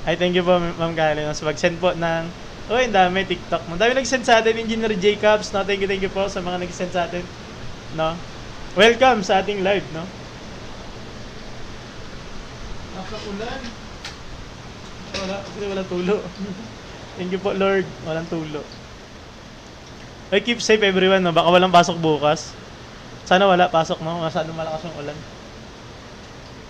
Ay, thank you po, Ma'am Karen. Mas mag-send po ng... Uy, ang dami, TikTok mo. Ang dami nag-send sa atin, Engineer Jacobs. No? Thank you po sa mga nag-send sa atin. No? Welcome sa ating live, no? Nakaulan. Wala tulo. Thank you po, Lord. Walang tulo. Ay, keep safe everyone, no? Baka walang pasok bukas. Sana wala pasok, no? Masyadong malakas yung ulan.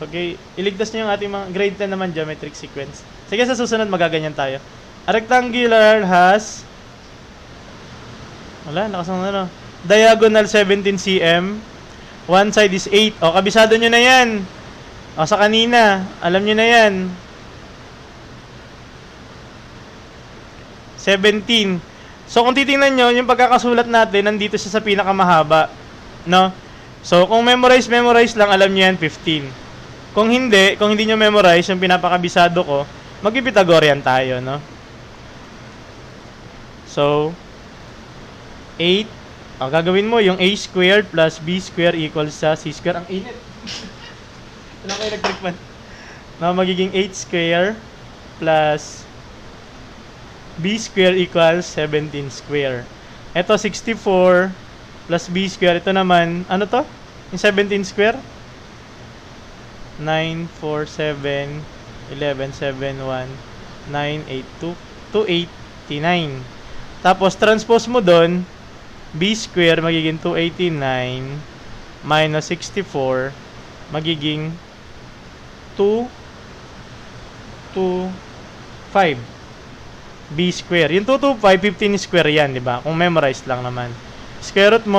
Okay, iligtas niyo yung ating mga grade 10 naman geometric sequence. Sige, sa susunod magaganyan tayo. A rectangular has wala, nakasang ano. Diagonal 17 cm. One side is 8. O, kabisado nyo na yan. O, sa kanina. Alam nyo na yan. 17. So, kung titingnan nyo, yung pagkakasulat natin, nandito siya sa pinakamahaba. No? So, kung memorize lang, alam nyo yan, 15. Kung hindi nyo memorize, yung pinapakabisado ko, mag-Pythagorean tayo, no? So, 8. Gagawin mo yung a squared plus b squared equals sa c squared. Ang init. Wala ko electric fan. No, magiging 8 squared plus b squared equals 17 squared. Ito, 64 plus b squared. Ito naman, ano to? Yung 17 squared? 9, 4, 7, 11, 7, 1, 9, 8, 289. Tapos, transpose mo doon, b square magiging 289 minus 64 magiging 2, 2, 5. b square. Yung 2, 2, 5, 15 square yan, di ba? Kung memorize lang naman. Square root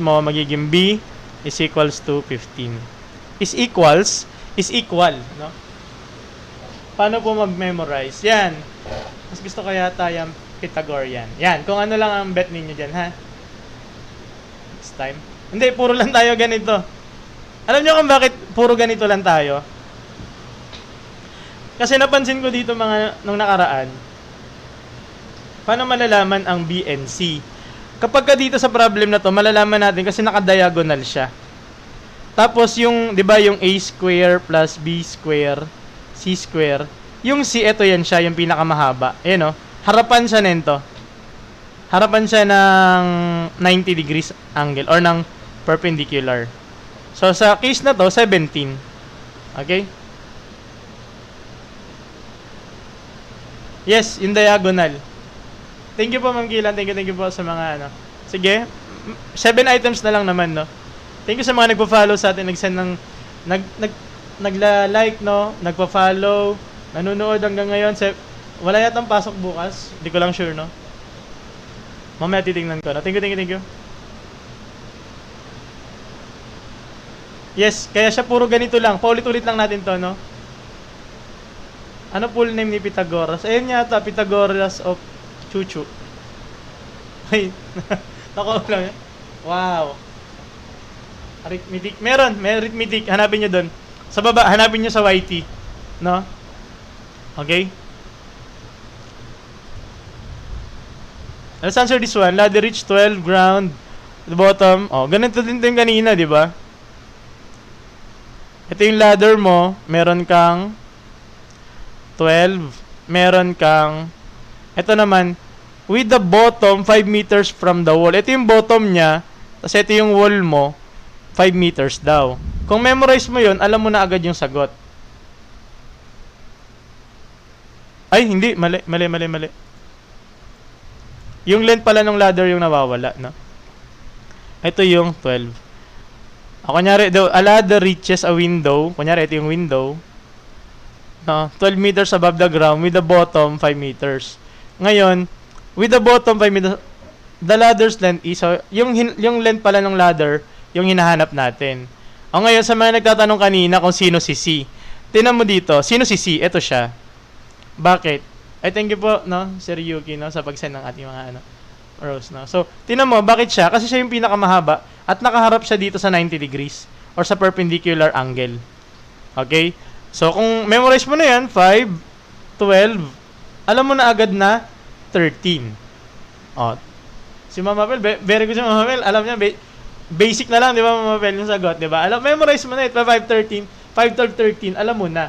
mo, magiging b is equals to 15. Is equal, no? Paano po mag-memorize? Yan. Mas gusto ko yata yung Pythagorean. Yan. Kung ano lang ang bet ninyo dyan, ha? Next time. Hindi, puro lang tayo ganito. Alam nyo kung bakit puro ganito lang tayo? Kasi napansin ko dito nung nakaraan, paano malalaman ang B and C? Kapag ka dito sa problem na to, malalaman natin kasi naka-diagonal siya. Tapos yung, 'di ba, yung a square plus b square, c square, yung c, ito yan siya, yung pinakamahaba. Ayan, oh. Harapan siya nito. Harapan siya ng 90 degrees angle or ng perpendicular. So sa case na to, 17. Okay? Yes, yung diagonal. Thank you po, Ma'am Kilan. Thank you po sa mga ano. Sige, 7 items na lang naman, no? Thank you sa mga nagpo-follow sa atin, nag-send ng nagla-like, no? Nagpo-follow, nanonood hanggang ngayon. Wala yatang pasok bukas. Hindi ko lang sure, no? Mamaya titingnan ko, no? Thank you. Yes, kaya siya puro ganito lang. Paulit-ulit lang natin to, no? Ano full name ni Pythagoras? Ayun yata, Pythagoras of Chuchu. Wait. Nako lang yan. Wow. Arithmetic. May arithmetic. Hanapin nyo doon. Sa baba, hanapin nyo sa YT. No? Okay? Let's answer this one. Ladder reach 12, ground, the bottom. Oh, ganito din yung kanina, di ba? Ito yung ladder mo. Meron kang 12. Meron kang, ito naman, with the bottom 5 meters from the wall. Ito yung bottom niya. Tapos ito yung wall mo, 5 meters daw. Kung memorize mo yun, alam mo na agad yung sagot. Ay, hindi. Mali. Yung length pala ng ladder yung nawawala, no? Ito yung 12. Kunyari, a ladder reaches a window. Kunyari, ito yung window. No? 12 meters above the ground with the bottom 5 meters. Ngayon, with the bottom 5 meters, the ladder's length is, yung length pala ng ladder, yung hinahanap natin. O ngayon, sa mga nagtatanong kanina kung sino si C. Tingnan mo dito, sino si C? Ito siya. Bakit? Ay, thank you po, no, Sir Yuki, no, sa pag-send ng ating mga, rows, no. So, tingnan mo, bakit siya? Kasi siya yung pinakamahaba at nakaharap siya dito sa 90 degrees or sa perpendicular angle. Okay? So, kung memorize mo na yan, 5, 12, alam mo na agad na 13. O, si Mama Pel, very good si Mama Pel. Alam niya, basic na lang, di ba, Mama Pel, yung sagot, di ba? Memorize mo na ito, 5, 13, 5, 12, 13, alam mo na.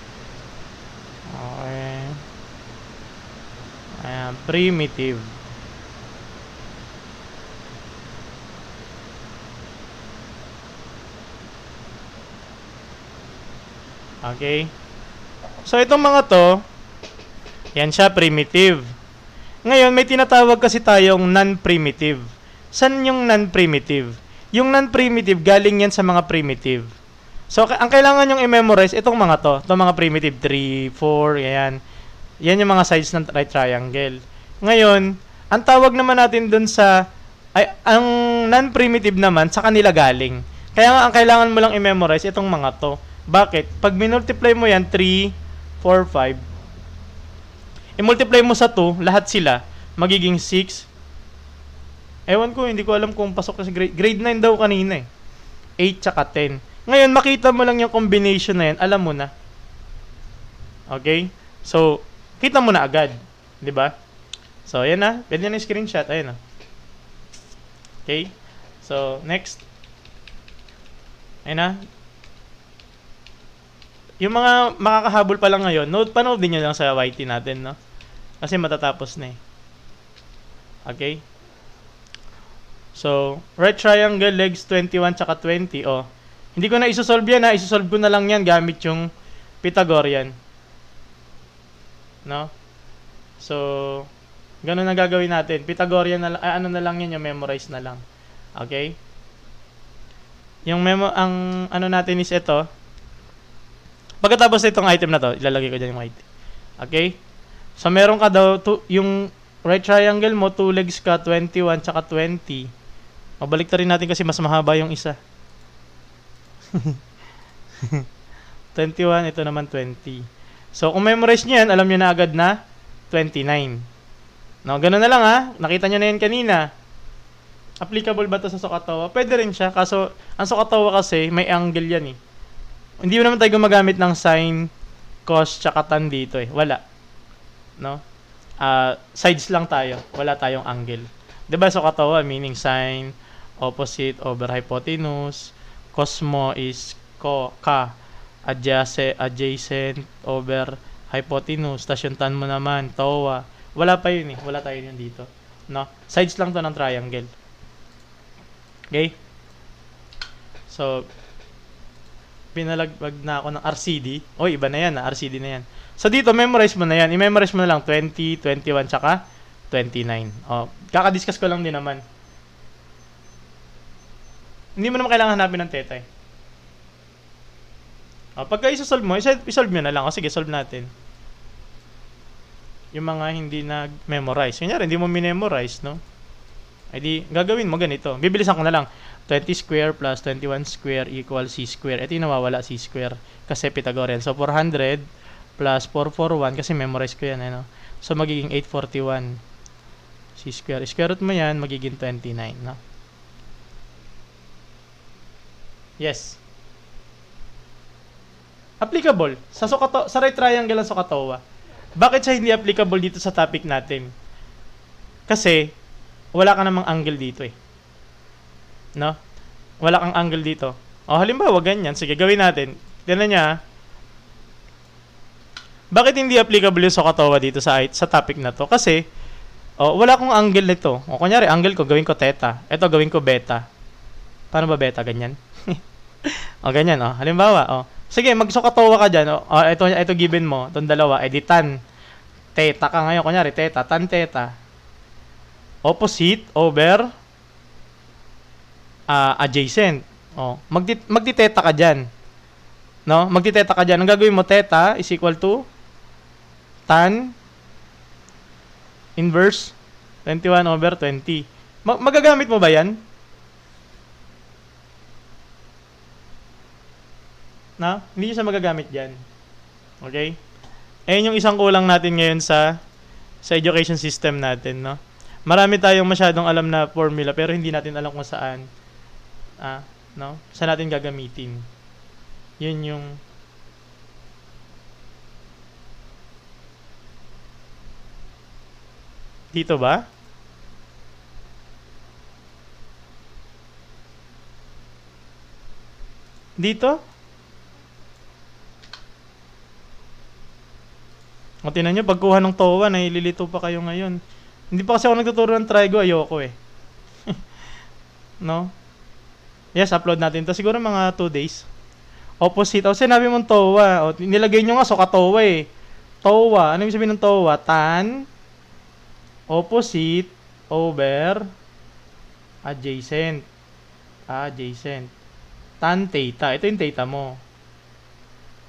primitive. Okay? So, itong mga to, yan siya, primitive. Ngayon, may tinatawag kasi tayong non-primitive. Saan yung non-primitive? Yung non-primitive, galing yan sa mga primitive. So, ang kailangan nyong i-memorize, itong mga to. Itong mga primitive, 3, 4, yan. Yan yung mga sides ng right triangle. Ngayon, ang tawag naman natin dun sa, ang non-primitive naman, sa kanila galing. Kaya nga, ang kailangan mo lang i-memorize, itong mga to. Bakit? Pag minultiply mo yan, 3, 4, 5, i-multiply mo sa 2, lahat sila, magiging 6. Ewan ko, hindi ko alam kung pasok na sa grade 9 daw kanina eh. 8 tsaka 10. Ngayon, makita mo lang yung combination na yan, alam mo na. Okay? So, kita mo na agad. 'Di ba? So, ayan na. Pwede na yung screenshot. Ayan na. Okay? So, next. Ayan na. Yung mga makakahabol pa lang ngayon, panood din nyo lang sa YT natin, no? Kasi matatapos na eh. Okay? So, right triangle, legs 21 tsaka 20. Oh. Hindi ko na isosolve yan ha. Isosolve ko na lang yan gamit yung Pythagorean. No? So, ganun ang gagawin natin. Pythagorean na lang, ano na lang yan, yung memorize na lang. Okay? Yung ang ano natin is ito. Pagkatapos itong item na to, ilalagay ko dyan yung item. Okay? So, meron ka daw, yung right triangle mo, 2 legs ka, 21, tsaka 20. Mabalik rin natin kasi mas mahaba yung isa. 21, ito naman 20. So, kung memorize nyo yan, alam nyo na agad na 29. No, ganun na lang ha. Nakita nyo na yan kanina. Applicable ba to sa Sohcahtoa? Pwede rin siya. Kaso, ang Sohcahtoa kasi, may angle yan eh. Hindi mo naman tayo gumagamit ng sine, cos, tsaka tan dito eh. Wala. No? Sides lang tayo. Wala tayong angle. Diba Sohcahtoa, meaning sine, opposite over hypotenuse. Cos mo is ka. Adjacent over hypotenuse. Tapos yung tan mo naman, toa. Wala pa yun eh. Wala tayo yun dito. No? Sides lang to ng triangle. Okay? So, pinalagbag na ako ng RCD. Oy, iba na yan. RCD na yan. So, dito, memorize mo na yan. I-memorize mo na lang 20, 21, tsaka 29. O, kakadiscuss ko lang din naman. Hindi mo naman kailangan hanapin ng theta eh. O, pagka isa-solve mo, isolve mo na lang. O, sige, solve natin. Yung mga hindi nag-memorize. Kunyari, hindi mo minemorize, no? Ay di, gagawin mo ganito. Bibilisan ko na lang. 20 square plus 21 square equals c square. Ito yung nawawala, c square. Kasi Pythagorean. So, 400 plus 441. Kasi memorize ko yan, ano? So, magiging 841 c square. Square root mo yan, magiging 29, no? Yes. Applicable. Sa right triangle ang Sohcahtoa. Bakit siya hindi applicable dito sa topic natin? Kasi, wala ka namang angle dito eh. No? Wala kang angle dito. O, halimbawa, ganyan. Sige, gawin natin. Tignan niya. Bakit hindi applicable yung Sohcahtoa dito sa topic na to? Kasi, wala akong angle nito. O, kunyari, angle ko, gawin ko theta. Ito, gawin ko beta. Paano ba beta? Ganyan? O, ganyan. O, halimbawa, sige, mag-Sohcahtoa ka dyan. Ito given mo. Itong dalawa. Di tan. Theta ka ngayon. Kunyari, theta. Tan theta. Opposite over adjacent. Magti-theta ka dyan. No? Magti-theta ka dyan. Ang gagawin mo, theta is equal to tan inverse 21 over 20. Magagamit mo ba yan? No? Hindi siya magagamit dyan. Okay? Ayun yung isang kulang natin ngayon sa education system natin, no? Marami tayong masyadong alam na formula pero hindi natin alam kung saan no? Saan natin gagamitin. Yun yung dito ba? Dito? O, tinan nyo, pagkuha ng TOA, nahililito pa kayo ngayon. Hindi pa kasi ako nagtuturo ng trigo, ayoko eh. No? Yes, upload natin to. Siguro mga 2 days. Opposite. O, sinabi mong TOA. O, nilagay nyo nga, so ka-TOA eh. TOA. Ano yung sabihin ng TOA? Tan, opposite, over, adjacent. Adjacent. Tan theta. Ito yung theta mo.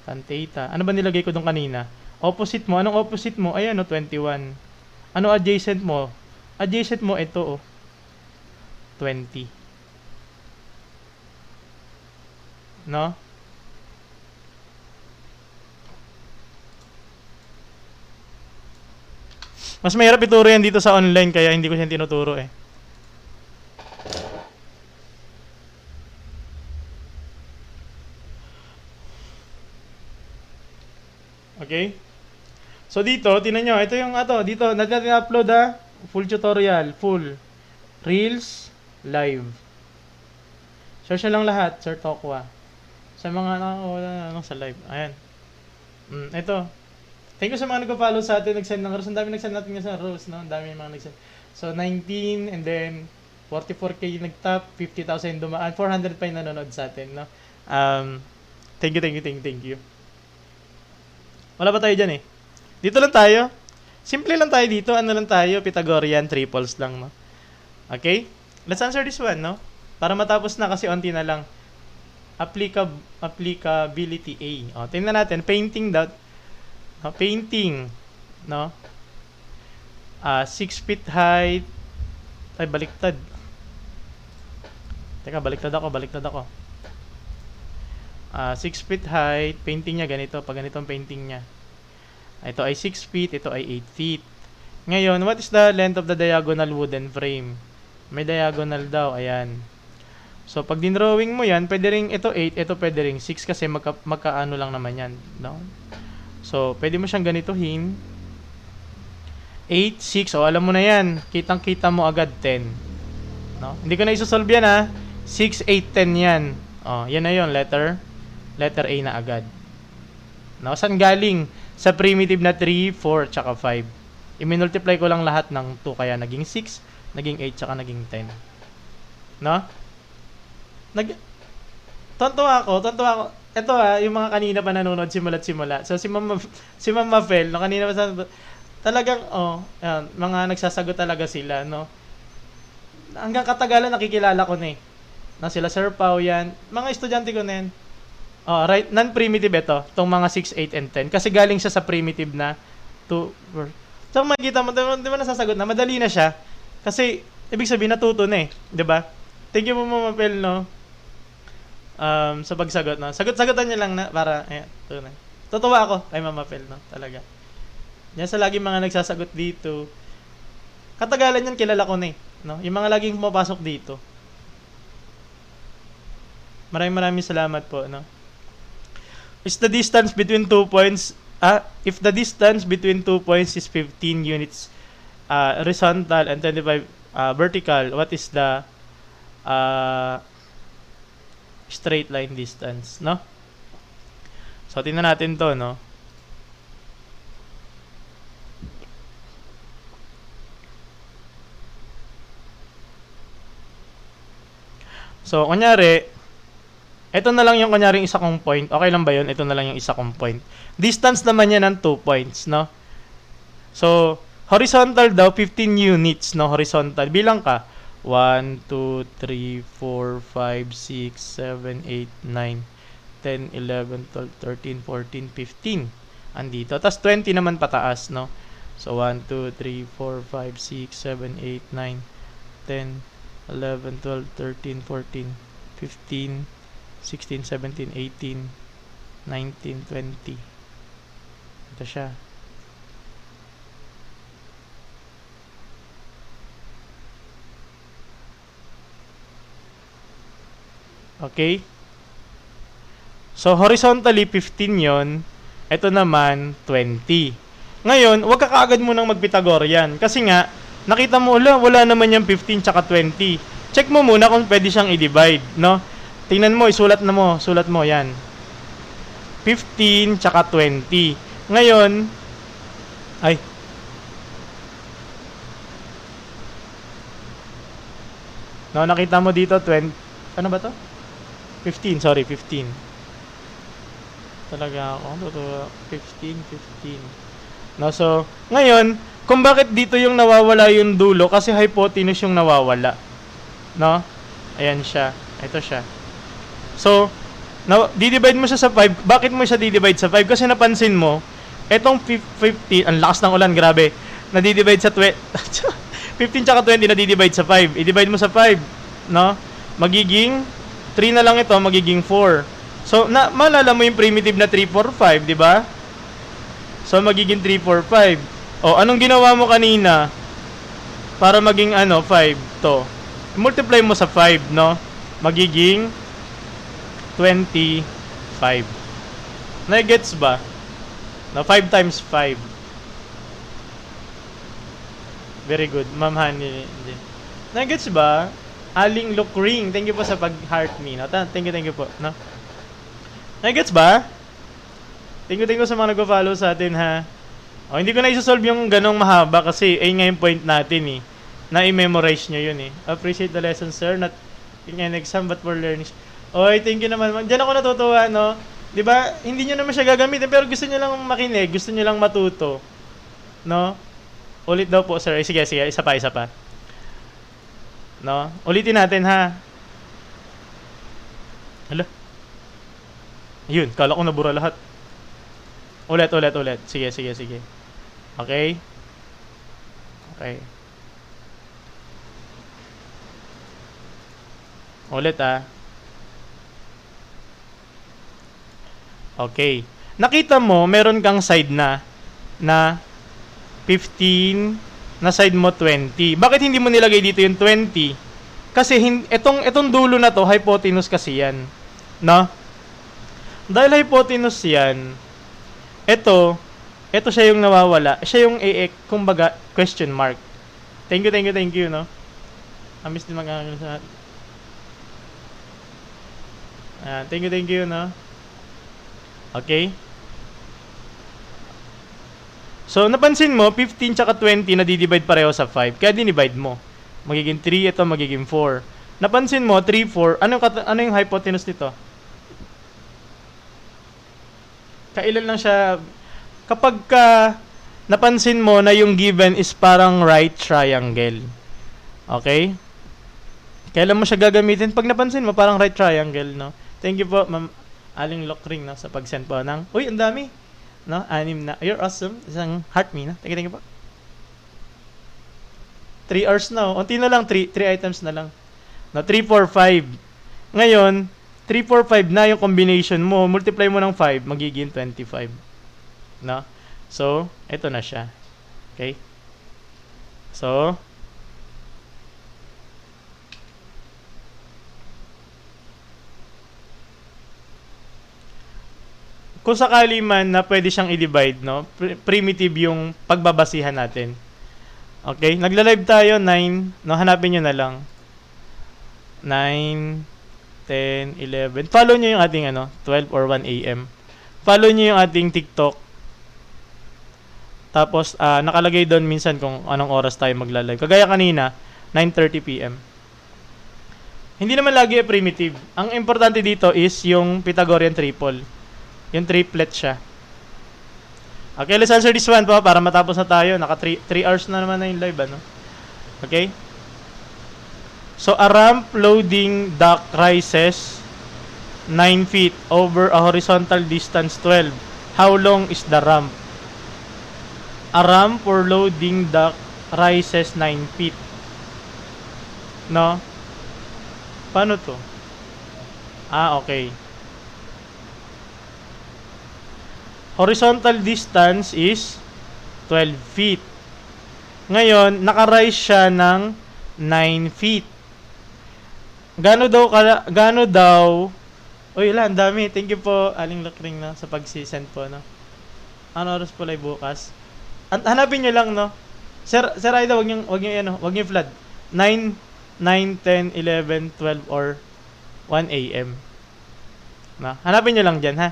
Tan theta. Ano ba nilagay ko doon kanina? Opposite mo. Anong opposite mo? Ayan o, 21. Ano adjacent mo? Adjacent mo, ito o. 20. No? Mas mahirap ituro yan dito sa online kaya hindi ko siya tinuturo eh. Okay? So dito, tinan nyo, ito yung dito, natin upload full tutorial, full. Reels, live. Search na lang lahat, Sir Tokwa. Sa mga wala sa live. Ayan. Ito. Thank you sa mga nagpa-follow sa atin, nag-send ng rose. Ang dami nag-send natin nga sa rose, no? Ang dami mga nag-send. So 19 and then 44k nag-top, 50,000 dumaan, 400 pa yung nanonood sa atin, no? Thank you. Wala ba tayo dyan eh? Dito lang tayo. Simple lang tayo dito. Ano lang tayo? Pythagorean triples lang, no? Okay? Let's answer this one, no? Para matapos na kasi onti na lang. Applicability A. O, tingnan natin. Painting daw. Painting. No? 6 feet height. Ay, baliktad. Teka, baliktad ako. 6 feet height, painting niya ganito, pag ganito ang painting niya. Ito ay 6 feet, ito ay 8 feet. Ngayon, what is the length of the diagonal wooden frame? May diagonal daw, ayan. So, pag dinrawing mo yan, pwede ring ito 8, ito pwede ring 6 kasi magkaano lang naman yan. No? So, pwede mo siyang ganituhin. 8, 6, alam mo na yan. Kitang-kita mo agad 10. No? Hindi ko na isosolve yan 6, 8, 10 yan. Yan na yun, letter A na agad. No, saan galing? Sa primitive na 3, 4, tsaka 5. I-multiply ko lang lahat ng 2, kaya naging 6, naging 8, tsaka naging 10. No? Tontuwa ako. Ito yung mga kanina pa nanonood simula. So, si Ma'am Mafel, no, kanina pa talagang, mga nagsasagot talaga sila, no? Hanggang katagalan nakikilala ko na eh. Na sila Sir Pao yan. Mga estudyante ko na yan. Right, non-primitive ito. Itong mga 6, 8, and 10. Kasi galing siya sa primitive na 2. So, makikita mo, di ba nasasagot na? Madali na siya. Kasi, ibig sabihin, natuto na eh. Di ba? Thank you mo, Mapel, no? Sa pagsagot, no? Sagot-sagotan niya lang na para, ayan, tunay. Tutuwa ako kay Mama Pel, no? Talaga. Yan sa lagi mga nagsasagot dito. Katagalan yan, kilala ko na eh. No? Yung mga laging pumapasok dito. Maraming salamat po, no? Is the distance between 2 points, if the distance between 2 points is 15 units horizontal and 25 vertical, what is the straight line distance, no? So, tingnan natin to, no? So, kunyari, ito na lang yung kunyaring isa kong point. Okay lang ba yun? Ito na lang yung isa kong point. Distance naman yan ng 2 points, no? So, horizontal daw, 15 units, no? Horizontal. Bilang ka. 1, 2, 3, 4, 5, 6, 7, 8, 9, 10, 11, 12, 13, 14, 15. Andito. Tapos 20 naman pataas, no? So, 1, 2, 3, 4, 5, 6, 7, 8, 9, 10, 11, 12, 13, 14, 15, 16, 17, 18, 19, 20. Ito siya. Okay? So, horizontally, 15 yon. Ito naman, 20. Ngayon, huwag ka kaagad munang mag-Pythagorean. Kasi nga, nakita mo, wala naman yung 15 tsaka 20. Check mo muna kung pwede siyang i-divide, no? Tingnan mo, sulat mo, yan. 15 tsaka 20. Ngayon, Ay. No, nakita mo dito 20. Ano ba to? 15, sorry, 15. Talaga ako. 15. No, so, ngayon, kung bakit dito yung nawawala yung dulo, kasi hypotenuse yung nawawala. No? Ayan siya. Ito siya. So, di-divide mo siya sa 5. Bakit mo siya di-divide sa 5? Kasi napansin mo, etong 15, ang lakas ng ulan, grabe. Nadi-divide sa 20. 15 tsaka 20 nadi-divide sa 5. I-divide mo sa 5, no? Magiging 3 na lang ito, magiging 4. So, maalala mo yung primitive na 3, 4, 5, di ba? So, magiging 3, 4, 5. O, anong ginawa mo kanina para maging 5 to? Multiply mo sa 5, no? Magiging 25. Na-gets ba? No, 5 times 5. Very good. Ma'am Honey. Na-gets ba? Aling Lukring. Thank you po sa pag-heart me. No? Thank you po. No? Na-gets ba? Thank you sa mga nag-follow sa atin, ha? O, hindi ko na isa-solve yung ganong mahaba kasi ayun nga yung point natin, eh. Na-i-memorize nyo yun, eh. Appreciate the lesson, sir. Not in an exam, but for learning. Oy, thank you naman. Diyan ako natutuwa, no? Diba? Hindi nyo naman siya gagamitin, pero gusto nyo lang makinig. Gusto nyo lang matuto. No? Ulit daw po, sir. Sige. Isa pa. No? Ulitin natin, ha? Hala. Ayun, kala ko nabura lahat. Ulit. Sige. Okay? Ulit, ha? Okay. Nakita mo, meron kang side na 15, na side mo 20. Bakit hindi mo nilagay dito yung 20? Kasi itong dulo na to, hypotenuse kasi yan. No? Dahil hypotenuse yan, ito siya yung nawawala. Siya yung kumbaga, question mark. Thank you, no? Amis din mag-aaral sa thank you, no? Okay? So, napansin mo, 15 tsaka 20 na-divide pareho sa 5. Kaya dinivide mo. Magiging 3, ito magiging 4. Napansin mo, 3, 4. Ano yung hypotenuse nito? Kailan lang siya... Kapag napansin mo na yung given is parang right triangle. Okay? Kailan mo siya gagamitin? Pag napansin mo, parang right triangle, no? Thank you po, Ma'am Aling Lokring, no? Sa pag-send po ng... Uy, ang dami! No? 6 na. You're awesome. Isang heart me, no? Thank you po. 3 hours na. Unti na lang. 3 items na lang. No? 3, 4, 5. Ngayon, 3, 4, 5 na yung combination mo. Multiply mo ng 5, magiging 25. No? So, ito na siya. Okay? So, kung sakali man na pwede siyang i-divide, no? Primitive yung pagbabasihan natin. Okay? Nagla-live tayo, 9. No, hanapin nyo na lang. 9, 10, 11. Follow nyo yung ating 12 or 1 a.m. Follow nyo yung ating TikTok. Tapos, nakalagay doon minsan kung anong oras tayo magla-live. Kagaya kanina, 9:30 p.m. Hindi naman lagi primitive. Ang importante dito is yung Pythagorean triple. Yung triplet siya. Okay, let's answer this one po para matapos na tayo. Naka 3 hours na naman na yung live, ano? Okay? So, a ramp loading dock rises 9 feet over a horizontal distance 12. How long is the ramp? A ramp for loading dock rises 9 feet. No? Paano to? Okay. Horizontal distance is 12 feet. Ngayon, naka-rise siya ng 9 feet. Gano daw? Uy, ang dami. Thank you po, Aling Lakring, no, sa pag-send po, no. Ano oras po live bukas? Hanapin niyo lang, no. Sir Aida, wag niyo flood. 9, 10, 11, 12 or 1 a.m. No? Hanapin niyo lang diyan, ha.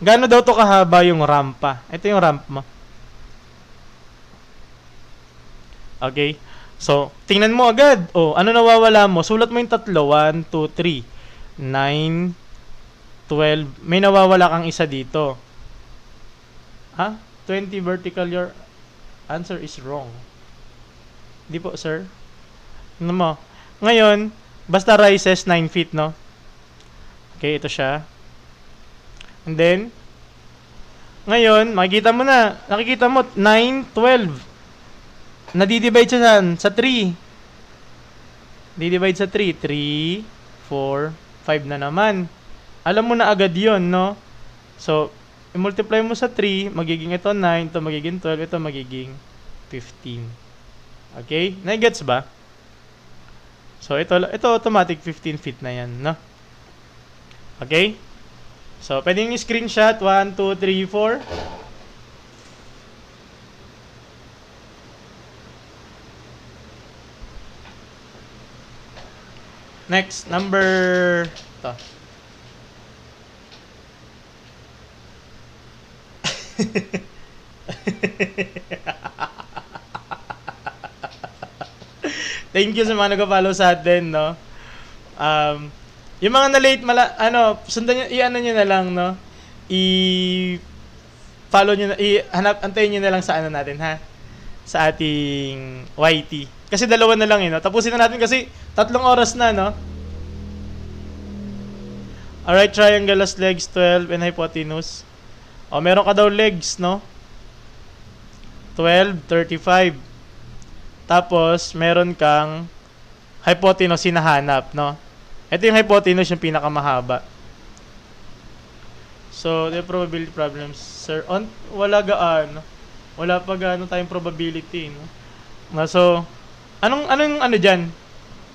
Gaano daw to kahaba yung rampa? Ito yung ramp mo. Okay? So, tingnan mo agad. Oh, ano nawawala mo? Sulat mo yung tatlo. 1, 2, 3. 9, 12. May nawawala kang isa dito. Ha? 20 vertical. Your answer is wrong. Di po, sir. Ano mo? Ngayon, basta rises 9 feet, no? Okay, ito siya. And then, ngayon, makikita mo na. Nakikita mo, 9, 12. Nadidivide siya sa 3. Didivide sa 3. 3, 4, 5 na naman. Alam mo na agad yon, no? So, i-multiply mo sa 3, magiging ito 9, ito magiging 12, ito magiging 15. Okay? Nai-gets ba? So, ito automatic 15 feet na yan, no? Okay? So, pwede yung screenshot. 1, 2, 3, 4. Next, number... Ito. Thank you sa mga nag-follow sa atin, no? Yung mga na-late, sundan nyo, i-ano nyo na lang, no? I-follow nyo na, antayin nyo na lang sa ano natin, ha? Sa ating YT. Kasi dalawa na lang, no? Tapusin na natin kasi 3 oras na, no? Alright, triangle has legs 12 and hypotenuse. O, meron ka daw legs, no? 12, 35. Tapos, meron kang hypotenuse hinahanap, no? Ito yung hypotenuse, yung pinakamahaba. So, the probability problems, sir. Wala gaano. Wala pa gaano tayong probability, no? So, anong dyan?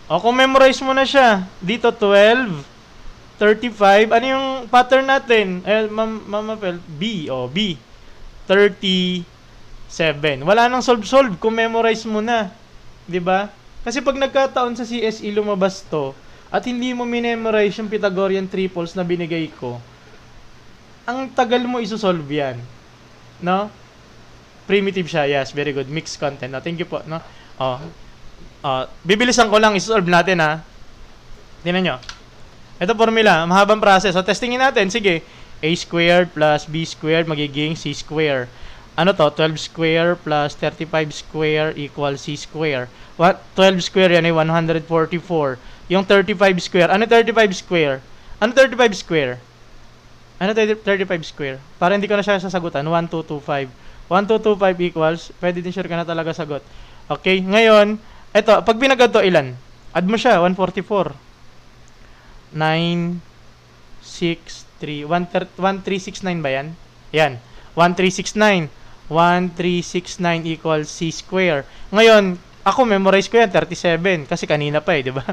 O, kung memorize mo na siya, dito 12, 35, ano yung pattern natin? Mama Pel, B, B. 37. Wala nang solve kung memorize mo na. 'Di ba? Kasi pag nagkataon sa CSE lumabas to at hindi mo minemorize yung Pythagorean triples na binigay ko, ang tagal mo isosolve yan. No? Primitive siya. Yes, very good. Mixed content. No, thank you po, no? Bibilisan ko lang isosolve natin, ha. Tingnan nyo. Ito formula, mahabang process. So testingin natin. Sige. A squared plus B squared magiging C squared. Ano to? 12 square plus 35 square equals C square. 12 square yan ay 144. Yung 35 square. Ano 35 square? Ano 35 square? Ano 35 square? Para hindi ko na siya sasagutan. 1225. 1225 equals, pwede din sure ka na talaga sagot. Okay, ngayon, ito, pag binagad to, ilan? Add mo siya, 144. 9, 6, 3, 1369 ba yan? Yan, 1369. 1369 equals C square. Ngayon, ako memorize ko yan, 37. Kasi kanina pa di ba?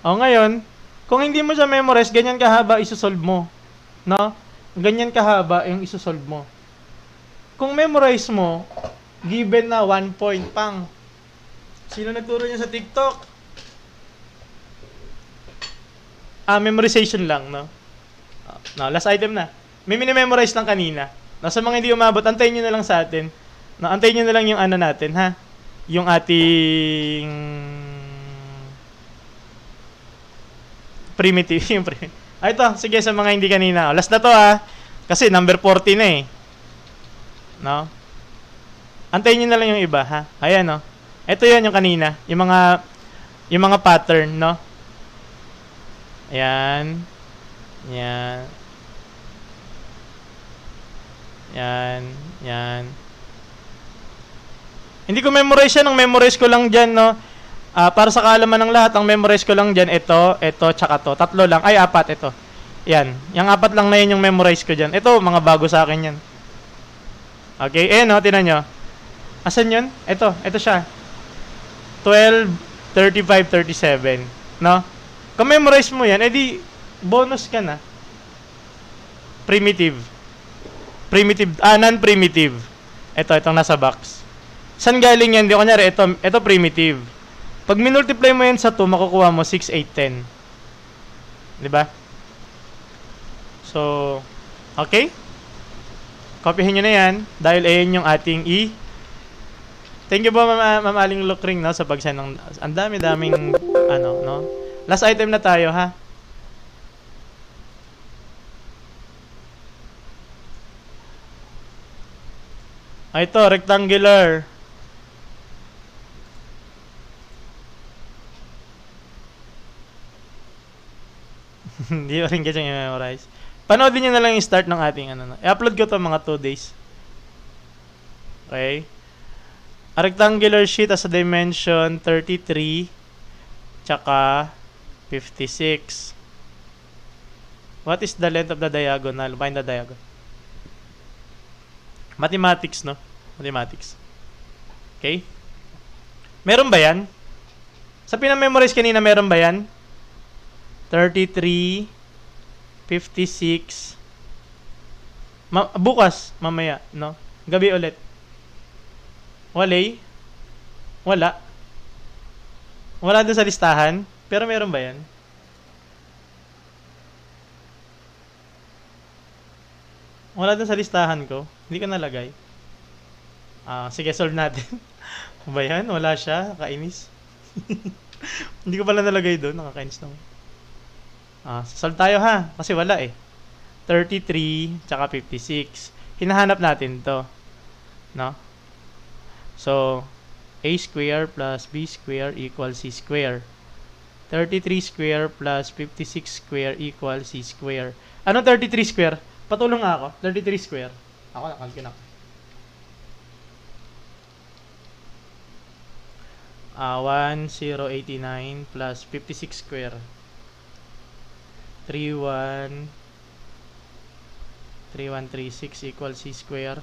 O ngayon, kung hindi mo siya memorize, ganyan kahaba isosolve mo. No? Ganyan kahaba yung isosolve mo. Kung memorize mo, given na 1 point pang. Sino nagturo niya sa TikTok? Memorization lang, no? No, last item na. May mini-memorize lang kanina. Sa mga hindi umabot, antayin nyo na lang sa atin. No, antayin nyo na lang yung ano natin, ha? Yung ating primitive. Yung ito, sige sa mga hindi kanina. Last na to, ha? Kasi number 40 na eh. No? Antayin nyo na lang yung iba, ha? Ayan, no? Ito yun yung kanina. Yung mga pattern, no? Ayan. Yan. Yan. Yan. Hindi ko memorize yan. Ang memorize ko lang dyan, no? Para sa kaalaman ng lahat, ang memorize ko lang dyan, ito, tsaka to. 3 lang. Ay, 4, ito. Yan. Yung 4 lang na yun yung memorize ko dyan. Ito, mga bago sa akin yan. Okay, no? Tinan nyo. Asan yun? Ito siya. 12, 35, 37. No? Kung memorize mo yan, edi bonus ka na. Primitive. Non-primitive. Itong nasa box. San galing yan? Di kunyari, ito primitive. Pag minultiply mo yan sa 2, makukuha mo 6, 8, 10. Diba? So, Okay? Kopyahin nyo na yan dahil ayan yung ating Thank you po, Ma'am Aling Lukring, no, sa pag-send ng ang dami-daming no. Last item na tayo, ha. Ito, rectangular. Hindi pa rin kasi i-memorize. Panoodin nyo na lang yung start ng ating I-upload ko to mga 2 days. Okay? A rectangular sheet has a dimension 33 tsaka 56. What is the length of the diagonal? Find the diagonal. Mathematics, no? Mathematics. Okay? Meron ba yan? Sa pinamemorize kanina, meron ba yan? 33, 56. Bukas, mamaya, no? Gabi ulit. Wala. Wala dun sa listahan. Pero meron ba yan? Wala dun sa listahan ko. Hindi ko nalagay. Sige, solve natin. Ba yan? Wala siya. Nakainis. Hindi ko pala nalagay dun. Nakakainis naman. Solve tayo, ha. Kasi wala eh. 33 tsaka 56. Hinahanap natin to. No? So, a square plus b square equals c square. 33 square plus 56 square equals c square. Anong 33 square? Patulong nga ako. 33 square. Ako nakalkin ako. 1089 plus 56 square. 3136 equals c square.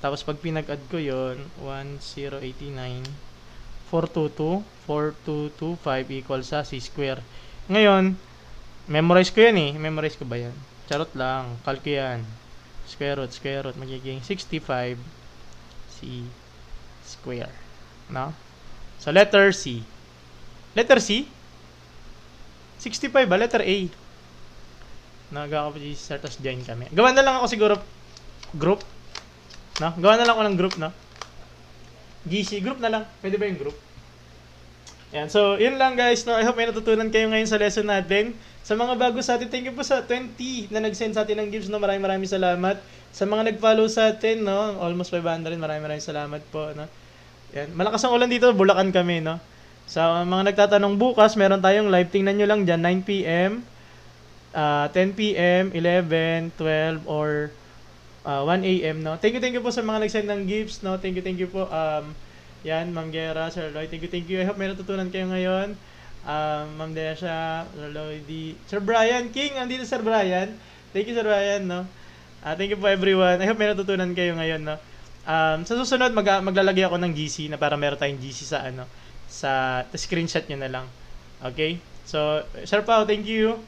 Tapos pag pinag-add ko yon 1089 4225 equals sa c square. Ngayon, memorize ko yan eh. Memorize ko ba yan? Charot lang. Calc yan. Square root. Magiging 65 c square. No? So, letter C. Letter C? 65 ba? Letter A. Nag-a-copy tapos join kami. Gawa na lang ako siguro group. No? Gawa na lang ako ng group, no? GC, group na lang. Pwede ba yung group? Yan. So, yun lang guys, no? I hope may natutunan kayo ngayon sa lesson natin. Sa mga bago sa atin, thank you po sa 20 na nag-send sa atin ng gifts, no? Maraming salamat. Sa mga nag-follow sa atin, no? Almost 500, maraming salamat po, no? Yan. Malakas ang ulan dito, Bulacan kami, no? Sa mga nagtatanong bukas, meron tayong live. Tingnan nyo lang dyan, 9 p.m., 10 p.m., 11, 12, or 1 a.m. no. Thank you po sa mga nag-send ng gifts, no. Thank you po. Yan, Ma'am Guerra, Sir Lloyd. Thank you. I hope may natutunan kayo ngayon. Ma'am Desha, Sir Lloyd, Sir Brian King, andito Sir Brian. Thank you Sir Brian, no. Thank you po everyone. I hope may natutunan kayo ngayon, no. Sa susunod maglalagay ako ng GC na para meron tayong GC sa sa screenshot niyo na lang. Okay? So, Sir Pao, thank you.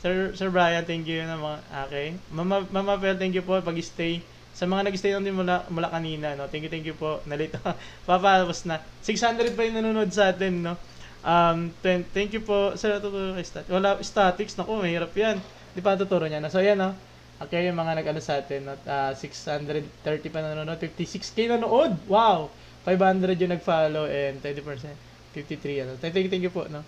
Sir Brian, thank you naman. Okay. Mama Pel, thank you po pag-stay. Sa mga nag-stay natin mula kanina, no. Thank you po. Nalito. Papapos na. 600 pa yung nanonood sa atin, no. Thank you po. Sir, tuturo kay statics. Wala statics, naku, mahirap 'yan. Di pa tuturo niya. So, ayan, no. Okay, yung mga nag-ano sa atin, no. 630 pa nanonood, 56k nanood. Wow. 500 yung nag-follow and 20%. 53 Thank you po, no.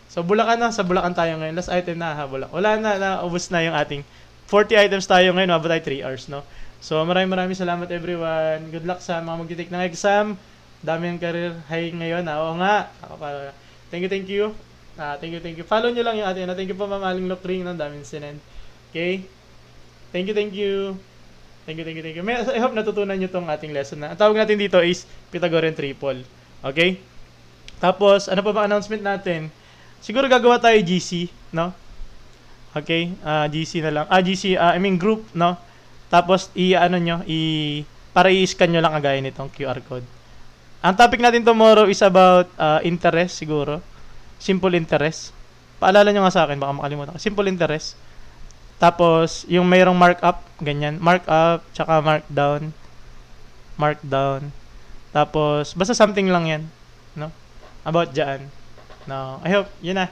So, Bulacan na. Sa Bulacan tayo ngayon. Last item na, ha, Bulacan. Wala na, naubos na yung ating 40 items tayo ngayon. Mabot tayo 3 hours, no? So, maraming salamat, everyone. Good luck sa mga mag-take ng exam. Dami ng career high ngayon, ha? Oo nga. Thank you. Thank you. Follow nyo lang yung ating, Thank you po, Ma'am Aling Lokring. Daming sinend. Okay? Thank you. I hope natutunan nyo tong ating lesson na. Ang tawag natin dito is Pythagorean triple. Okay? Tapos, ano pa ba announcement natin? Siguro gagawa tayo GC, no? Okay? GC na lang. Group, no? Tapos, para i-scan nyo lang kagaya nitong QR code. Ang topic natin tomorrow is about interest, siguro. Simple interest. Paalala nyo nga sa akin, baka makalimutan. Simple interest. Tapos, yung mayroong markup, ganyan. Markup, tsaka markdown. Tapos, basta something lang yan, no? About dyan. No, I hope, yun na.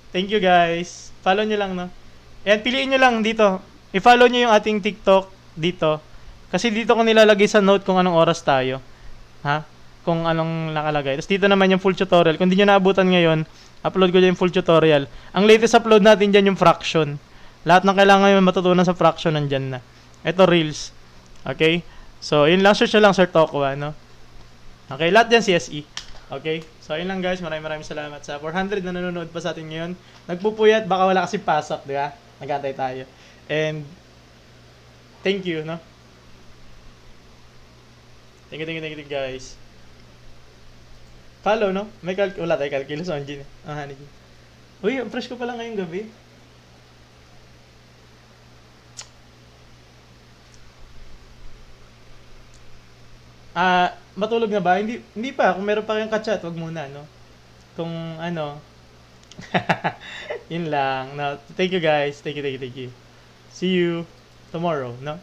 Thank you guys. Follow nyo lang, no? Ayan, piliin nyo lang dito. I-follow nyo yung ating TikTok dito. Kasi dito ko nilalagay sa note kung anong oras tayo. Ha? Kung anong nakalagay. Tapos dito naman yung full tutorial. Kung di nyo naabutan ngayon, upload ko dyan yung full tutorial. Ang latest upload natin dyan yung fraction. Lahat ng kailangan nyo matutunan sa fraction nandyan na. Ito, Reels. Okay? So, yun lang. Search nyo lang, Sir Tokwa, no? Okay, lahat yan CSE. Okay? So, yun lang guys. Maraming salamat sa 400 na nanonood pa sa atin ngayon. Nagpupuyat, baka wala kasi pasok, di ba? Nag-antay tayo. And, thank you, no? Thank you guys. Follow, no? May wala tayo calculus on Gin. Honey. Uy, ang fresh ko pala ngayong gabi. Matulog na ba? Hindi pa. Kung meron pa kayong ka-chat, wag muna, no? Kung ano. Yun lang. No? Thank you guys. Thank you. See you tomorrow, no?